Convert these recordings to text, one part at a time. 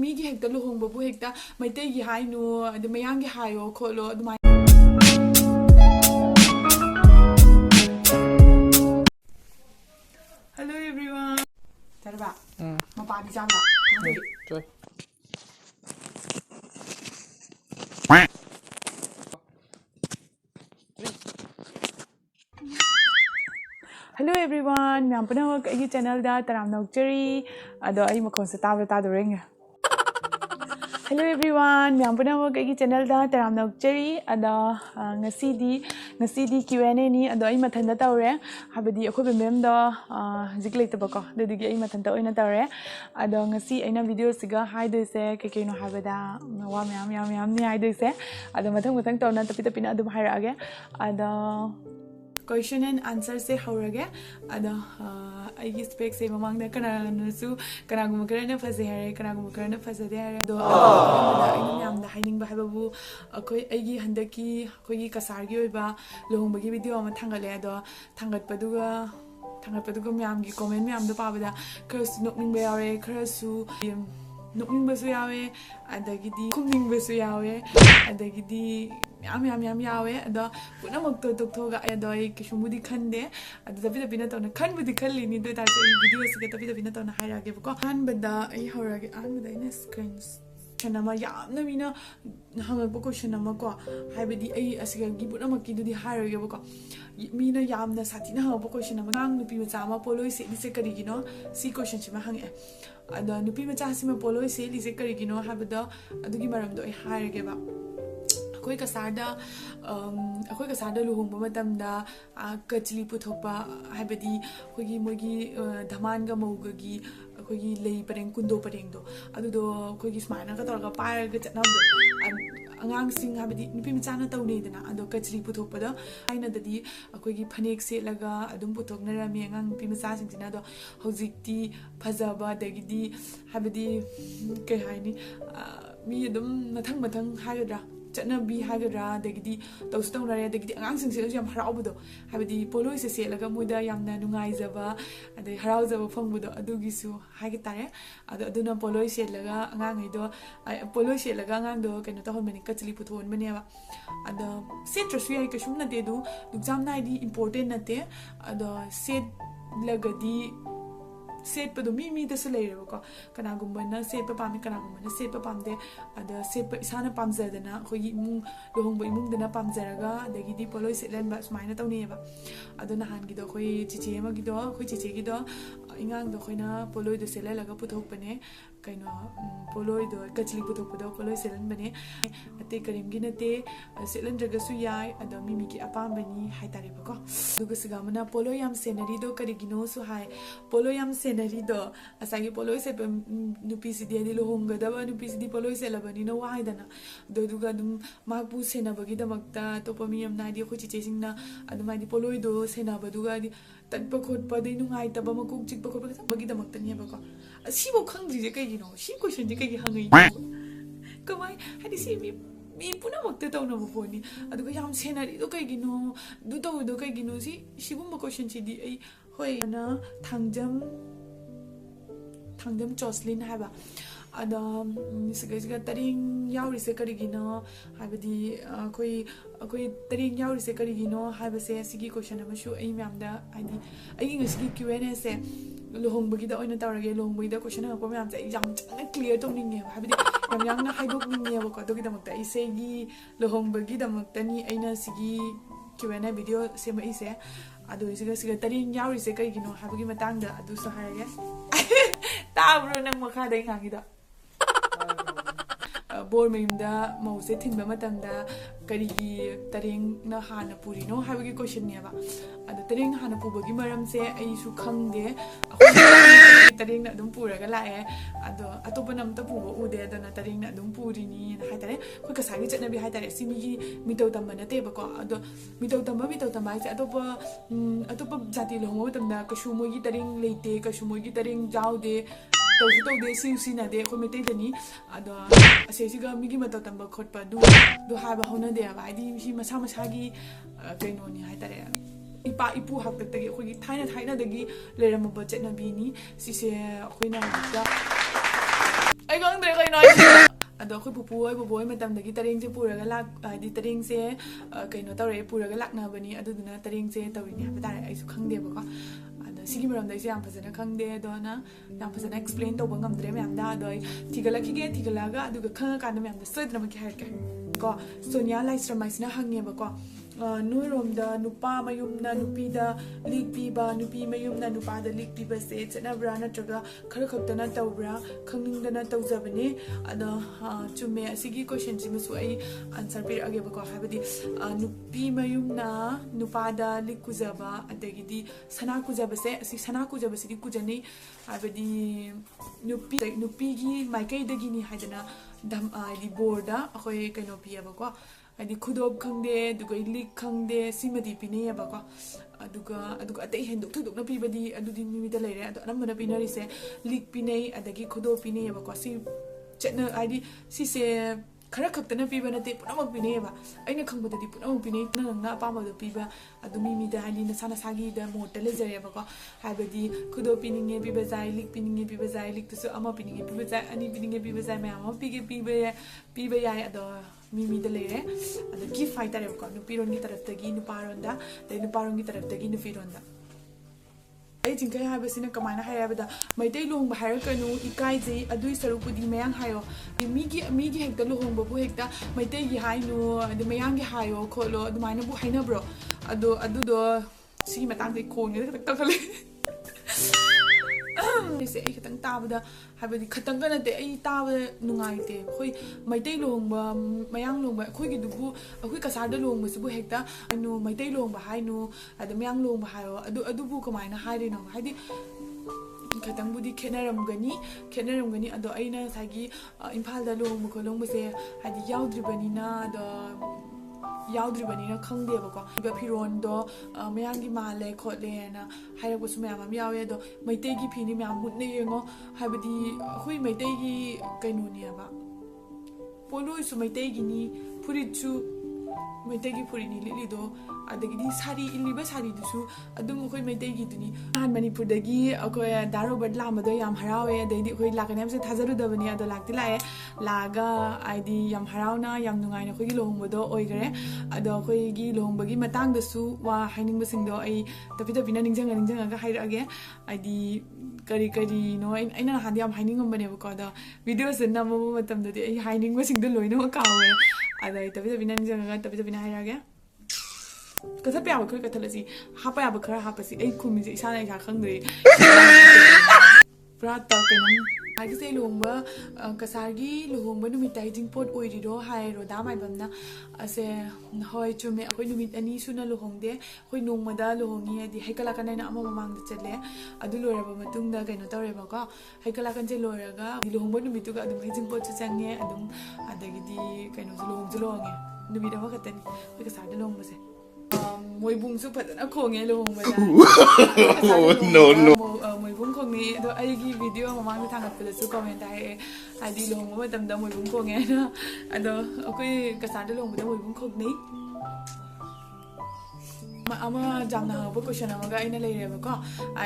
ꯃꯤꯒꯤ ꯍꯦꯛꯇ ꯂꯨꯍꯣꯡꯕꯕꯨ ꯍꯦꯛꯇ ꯃꯩꯇꯩꯒꯤ ꯍꯥꯏꯅꯨ ꯑꯗ ꯃꯌꯥꯡꯒꯤ ꯍꯥꯏꯌꯣ ꯈꯣꯠꯂꯣ ꯑꯗꯨꯃꯥꯏꯅ Hello everyone. Tarba. Mapadi jamba. Joy. Hello everyone. Myam puna ko igi channel da taram nokchari. Ado ay makhon sa tado ring. Hello everyone. Myam puna ko igi channel da taram nokchari. Ado ngasi di Q&A ni ado ay mathanda tawre. Habadi ako bemem da ziklay tabako. Dadi ay mathanda oy na tawre. Ado ngasi ay na video siga hi do se keke no habada wa myam ni hi do se. Ado mathang taw na tapi na adum haira age. Ado question and answer se haurage ada aigi spec se mamang na kana su kana gum kana phase hare kana gum kana phase de hare do ada ina yam da haining ba hababu akoi aigi handaki khoi kasar gi oiba lohong bagi video ama thangale do thangat paduga myam gi comment myam da pabada kharasu nokning ba yare kharasu nokning ba su yawe adagidi khumning ba su yawe adagidi Yam yawe ada puna magto toktoga ado ay kishumudi khande ada tapi na to na khan budi khalli ni do ta video se tapi na to na haira ge ko han bada ai haura ge an bada ina screens chanama yamna mina hanga ko question ama ko haibadi ai asiga gi puna makki dudi haira ge ko mina yamna satina hanga ko question ama ngang nupi macha ma poloi se dise kari gi no si question chima hange ada nupi macha sima poloi se dise kari gi no habada adugi maram do ai haira ge ba Koi kasada luhung matamda kachli puthokpa haibadi kogi mogi dhamanga maugagi kogi lei pareng kundo pareng do adudo kogi smaina ka torga pair ga chatna do angang sing habadi nupi machana tawne dana ado kachli puthokpa da aina dadi kogi phanek se laga adum puthokna rami angang nupi macha sing sina do hojikti phajaba dagidi habadi kai haini mi adum mathang hagadra Chanabi Hagadra, Degdi, those stone area, the answers yam haraudo, Habidi Polo is a selaga muda yamna nungaizava, and the house of a phone with Adugisu Hagatare, Aduna Polo selaga, Angangido, Polo selagando, can not hold many Katli put one maneva. And the citrus we are Kashuna de do, Luxam ID important nate, the said lagadi. Set pa do mi da sa layer ko kana gumba na set pa pam kana gumba na set pa pam de ada set pa isana pam za dana ko imung lohong ba imung dana pam zaraga dagi di poloi set len ba smaina tawni ba ado na han gi do khoi chiche ma gi do khoi chiche gi do ingang do khoina poloi do sela laga puthok pane kaino poloi do kachli puthok do poloi selan bane ate karim gi nate selan jaga su yai ado mi ki apam bani hai tare ba ko duga siga mana poloi am scenery do kari gino su hai poloi am scenery do asagi poloi se nupi si di lohonga da ba nupi si di poloi se la bani no wai dana do duga dum magbu sena bagi da makta to pami am na di ko chiche sing na adumai di poloi do sena ba duga di tanpa khot pa de nungai ta ba makuk chik pa khot bagi da makta ni ba ko si bo khang ji je kai no si question ji kai hangai kamai hadi si mi puna makta taw na bo ni aduga yam scenery do kai gino do kai gino si gumba question si di ai hoi na thangjam Jocelyn haba ada siga taring yauri se karigino habadi koi taring yauri se karigino habase sigi question amashu ai myamda id ai ngi Q&A se lohong bagi da oina tawrage lohong bagi da question ha ko myam se yam chana clear tawninge habadi yam na haidok ninge ba ko dogi da makta ai se gi lohong bagi da makta ni aina sigi Q&A video se ma ise ado siga taring yauri se karigino habagi matangda adu sa harage tabro nang makha dai ngangida bor mayumda mause thingba matamda karigi taring na hana puri no habagi question ne ba ado taring hana pubagi maram se ai su khangde taring na dum puraga lae ado atopa namta puba ude ado na taring na dum puri ni na haitare ko ka sagi chatna bi haitare simi mitau tamba na te ba ko ado mitau tamba se atopa jati lo mo tamda kashumo gi taring leite kashumo gi taring jaude tawde si na de ko Meitei dani ado asesiga migi mata tamba khotpa du haba hona de ba di si masa gi kaino ni haitare ipa ipu hak tak tagi khoi thaina dagi leram ba chetna bi ni si se khoina da ai khang dre kai noi ado khoi pupu matam dagi tareng se puraga lak di tareng se kaino tawre puraga lakna bani aduduna tareng se tawini ha batare ai su khangde ba ko ado sigi maram dai se yam phasana khangde do na yam phasana explain to bangam dre me am da do tigala ga adu ga khanga kan me am da soidra ma ki ha ko sonia laisra maisna hangye ba ko Nuiromda nupa mayumna nupida lik piba nupi mayumna nupada lik piba se chenabra natraga khara khaktana tawbra khangingdana tawjabani ada chume asigi question simasu ai answer pir age ba ko habadi nupi mayumna nupada lik kujaba adagidi sana kujaba se asi sana kujaba sidi kujani habadi nupi gi maikai dagi ni haidana dam di borda akoi kaino piya ba ko adi khudob khangde duga lik khangde simadi pine ba ko aduga atei henduk thuduk na pibadi adudi mi da leire ado namna pinari se lik pine adagi khudob pine ba ko si chetna adi si se khara khaktana piba na te punamak pine ba aina khangbada di punamak pine na nga pa ma do piba adu mi da hali na sana sagi da motel jare ba ko habadi khudob pininge piba zai lik pininge piba zai lik tu ama pininge piba zai ani pininge piba zai ma ama pige piba ya ado Mimi de Lere, and the gift fighter of God, Nupiron guitar of the Ginu Paronda, then the Paron guitar of the Ginu Fironda. I think I have a seen a command Hayabada, Meitei long Harakanu, Ikaizi, a do Sarupudi Mayang Hayo, the Migi Hector Luhong Bobuhecta, Meitei Haino, the Mayangi Hayo, Colo, the Mina Buhaina bro, Ado, see Matangi Kong, se ai khatang tabada habadi khatang kana te ai tabada nungai te khoi Meitei longba mayang longba khoi gi dubu khoi kasarda longba sibu hekta anu Meitei longba hainu ada mayang longba hayo adu bu kamaina haide no haidi khatang budi khenaram gani ado aina sagi imphal da longba ko longba se hadi yaudribani na da yaudribani na khangde ba ko ba phiron do mayangi male khotle na haira ko sumya mam yawe do Meitei gi phini myam mutne yengo habadi hui Meitei gi kainu ni ba polu su Meitei gi ni purichu Meitei gi puri ni li do adagi sari iliba sari dusu adum khoi Meitei gi duni han manipur dagi akoi daro bad lama do yam harawe dai khoi lakane am se thajaru da bani ado lakti lae laga id yam harauna yam nungai na khoi gi lohong bodo oigre ado khoi gi lohong bagi matang da su wa haining basing do ai tapi bina ningjang ga haira age id kari no aina handi am haining am bane ko da video se na mo matam da ai haining basing do loino ka we ada tapi bina ningjang ga tapi bina haira age Kasa pia bakar katalasi hapa ya bakar hapa si ay kumi si sana isa khangdre prata kanang ai se longba kasargi longba numit tai jingpot oiri ro hai ro da mai bamna ase hoi chume akoi numit ani suna lohongde hoi nongmada lohongi adi haikala kanai na ama mamang da chale adu loraba matung da kaino tawre ba ko haikala kan je loraga di lohongba numit tu ga adum jingpot chu change adum adagi di kaino zulonge numit ama katani hoi kasarda longba se Moi bung su patana khonge lohongba no moi bung khongni do ai gi video mamang thangat pala su comment ai adi lohongba matam da moi bung khonge na ado akoi kasada lohongba da moi bung khogni ama jamna ba question ama ga ina leire ba ko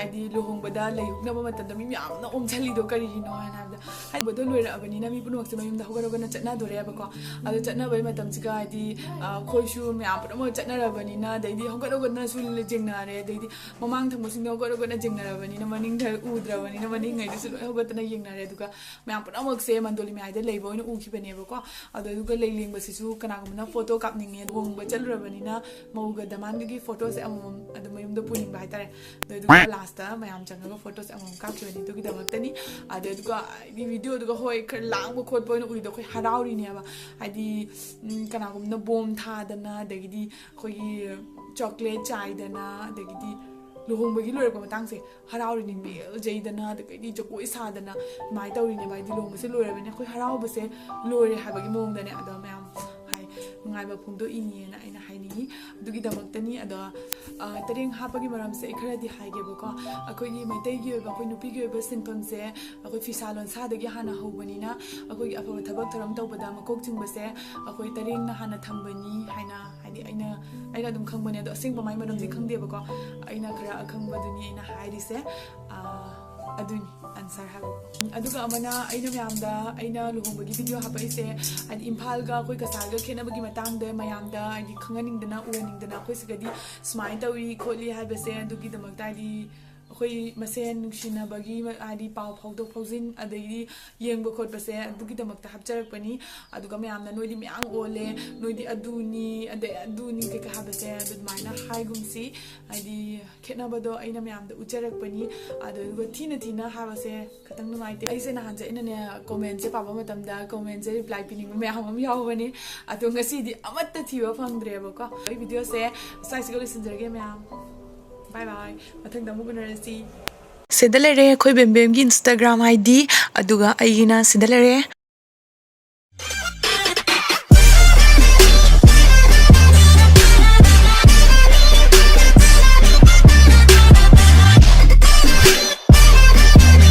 id lohongba da leiyuk na ba matam da mi yamna omchali do kari no na da ai bodo loira abani na mi bunok se mayum da hogaro na chatna dore ba ko ado chatna bai matam chiga id khoi shu mi am mo chatna ra bani na dai di hogaro na sul le jingna re dai di mamang thang musing hogaro na jingna ra bani na maning da udra bani na maning ngai sul hogat na yingna re duka mi am mo se mandoli mi ai da leibo ina u ki bane ba ko ado duka leiling ba sisu kana ko na photo kap ning ne hongba chal ra bani na mauga daman gi photos amom adu mayum do puning bai tare do last ta mayam changa photos amom kap choni do gi damak tani adu duka di video duka hoi khar lang bo khot boina ui do khoi harauri ne ba adi kana gum na bom tha dana dagi di khoi chocolate chai dana dagi di lohong bagi lore ko matang se harauri ni mel jai dana de di chokoi sa dana mai tauri ne bai di lohong se lore bane khoi harau ba se lore ha bagi mong dane ada mayam ngai ba phung do ini na aina haini dugi damak tani ado taring hapagi maram se khara di haige ba ko akoi gi Meitei gi ba khoi nupi gi ba sinpam se akoi fisalon sa de gi hana hobani na akoi gi afa thabak tharam taw bada makok chung ba se akoi taring na hana thambani haina haidi aina dum khang bani ado asing ba mai madam ji khang de ba ko aina khara akhang ba duni aina hairi se aduni answer haba aduga amana aina myamda aina luhongbagi video hapaise adi imphalga koi kasarga khenabagi matangda mayamda adi khanganingdana uraningdana koi sigadi smile tawi kholi habase adugi damakta adi khoi masen nuksinabagi adi paw phawdok phawjin adagi yengba khotpase adugi damakta hapcharakpani aduga mayamna noidi myang ole noidi aduni ade aduni ke habase adu maina haigumsi adi khenabado aina myamda ucharakpani aduga thina habase khatang numaite aise na hanja inane comment se paba matamda comment se reply pining myam am yawbani adu ngasi di amatta thiwa phangdreba ko ai video se saisigo listenjerge myam bye bye mathang damu gunarasi sidalere khoi bembem gi instagram id aduga aigina sidalere